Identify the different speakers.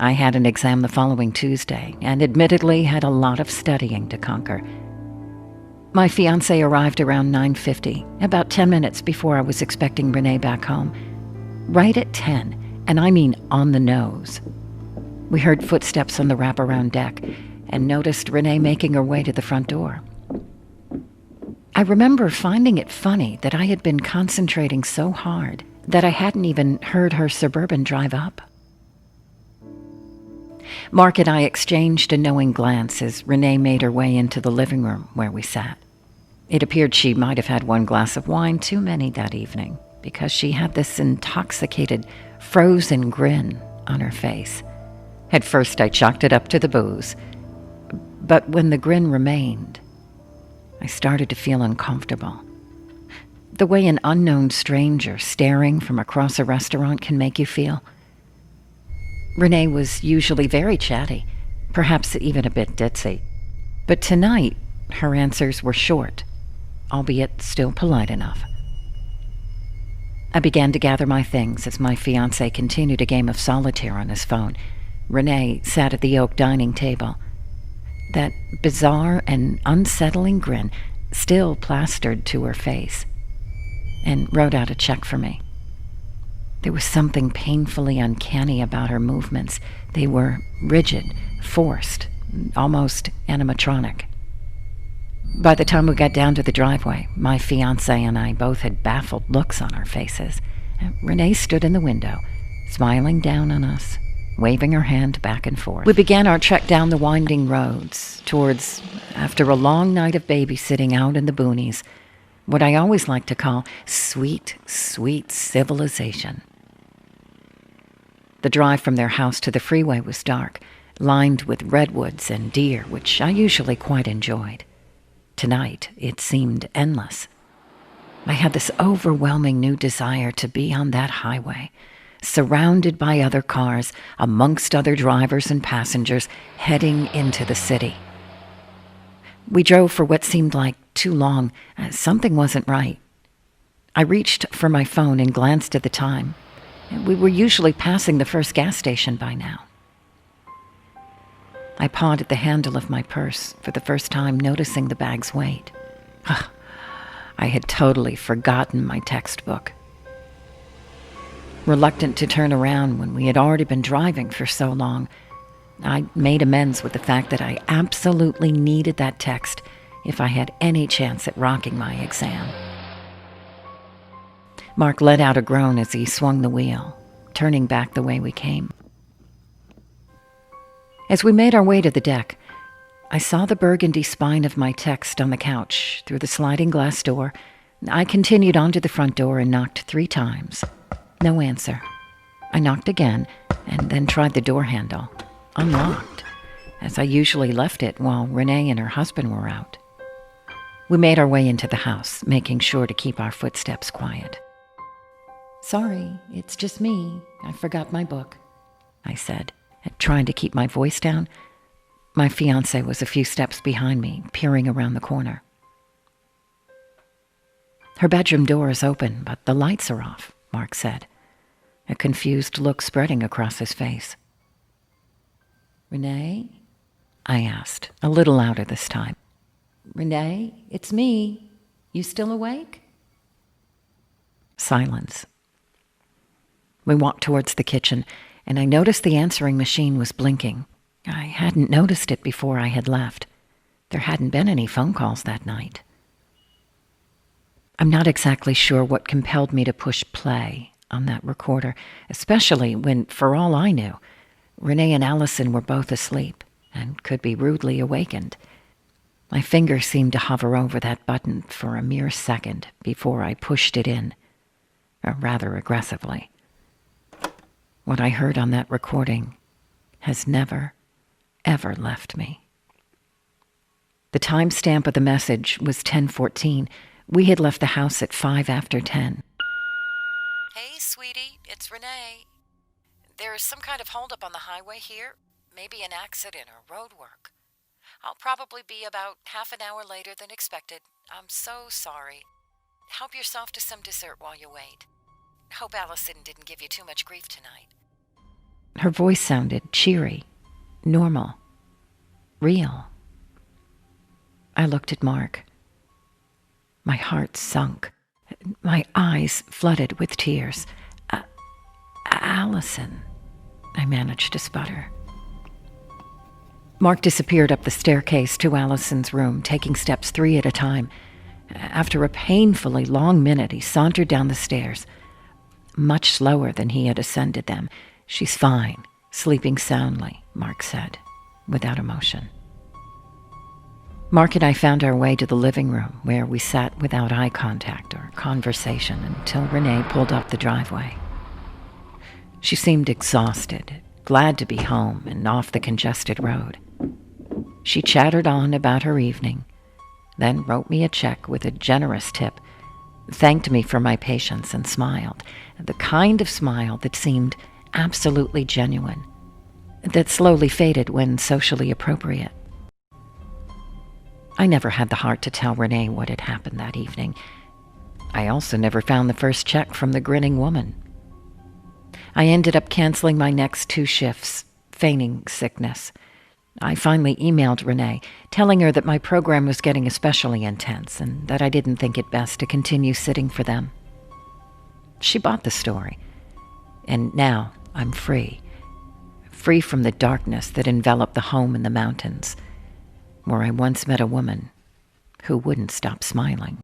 Speaker 1: I had an exam the following Tuesday, and admittedly had a lot of studying to conquer. My fiancé arrived around 9:50, about 10 minutes before I was expecting Renee back home. Right at 10, and I mean on the nose. We heard footsteps on the wraparound deck, and noticed Renee making her way to the front door. I remember finding it funny that I had been concentrating so hard that I hadn't even heard her Suburban drive up. Mark and I exchanged a knowing glance as Renee made her way into the living room where we sat. It appeared she might have had one glass of wine too many that evening, because she had this intoxicated, frozen grin on her face. At first I chalked it up to the booze, but when the grin remained, I started to feel uncomfortable. The way an unknown stranger staring from across a restaurant can make you feel. Renee was usually very chatty, perhaps even a bit ditzy. But tonight, her answers were short, albeit still polite enough. I began to gather my things as my fiancé continued a game of solitaire on his phone. Renee sat at the oak dining table, that bizarre and unsettling grin still plastered to her face, and wrote out a check for me. There was something painfully uncanny about her movements. They were rigid, forced, almost animatronic. By the time we got down to the driveway, my fiancé and I both had baffled looks on our faces. Renee stood in the window, smiling down on us, waving her hand back and forth. We began our trek down the winding roads towards, after a long night of babysitting out in the boonies, what I always like to call sweet, sweet civilization. The drive from their house to the freeway was dark, lined with redwoods and deer, which I usually quite enjoyed. Tonight, it seemed endless. I had this overwhelming new desire to be on that highway, surrounded by other cars, amongst other drivers and passengers, heading into the city. We drove for what seemed like too long. Something wasn't right. I reached for my phone and glanced at the time. We were usually passing the first gas station by now. I pawed at the handle of my purse for the first time, noticing the bag's weight. I had totally forgotten my textbook. Reluctant to turn around when we had already been driving for so long, I made amends with the fact that I absolutely needed that text if I had any chance at rocking my exam. Mark let out a groan as he swung the wheel, turning back the way we came. As we made our way to the deck, I saw the burgundy spine of my text on the couch through the sliding glass door. I continued on to the front door and knocked 3 times. No answer. I knocked again and then tried the door handle. Unlocked, as I usually left it while Renee and her husband were out. We made our way into the house, making sure to keep our footsteps quiet. "Sorry, it's just me. I forgot my book," I said, trying to keep my voice down. My fiancé was a few steps behind me, peering around the corner. "Her bedroom door is open, but the lights are off," Mark said, a confused look spreading across his face. "Renee?" I asked, a little louder this time. "Renee, it's me. You still awake?" Silence. We walked towards the kitchen, and I noticed the answering machine was blinking. I hadn't noticed it before I had left. There hadn't been any phone calls that night. I'm not exactly sure what compelled me to push play on that recorder, especially when, for all I knew, Renee and Allison were both asleep and could be rudely awakened. My finger seemed to hover over that button for a mere second before I pushed it in, or rather aggressively. What I heard on that recording has never, ever left me. The timestamp of the message was 10:14. We had left the house at 5 after 10.
Speaker 2: "Hey, sweetie, it's Renee. There's some kind of holdup on the highway here. Maybe an accident or road work. I'll probably be about half an hour later than expected. I'm so sorry. Help yourself to some dessert while you wait. Hope Allison didn't give you too much grief tonight."
Speaker 1: Her voice sounded cheery, normal, real. I looked at Mark. My heart sunk. My eyes flooded with tears. Allison, I managed to sputter. Mark disappeared up the staircase to Allison's room, taking steps 3 at a time. After a painfully long minute, he sauntered down the stairs, much slower than he had ascended them. "She's fine, sleeping soundly," Mark said, without emotion. Mark and I found our way to the living room, where we sat without eye contact or conversation until Renee pulled up the driveway. She seemed exhausted, glad to be home and off the congested road. She chattered on about her evening, then wrote me a check with a generous tip, thanked me for my patience, and smiled, the kind of smile that seemed absolutely genuine, that slowly faded when socially appropriate. I never had the heart to tell Renee what had happened that evening. I also never found the first check from the grinning woman. I ended up canceling my next 2 shifts, feigning sickness. I finally emailed Renee, telling her that my program was getting especially intense and that I didn't think it best to continue sitting for them. She bought the story, and now I'm free from the darkness that enveloped the home in the mountains, where I once met a woman who wouldn't stop smiling.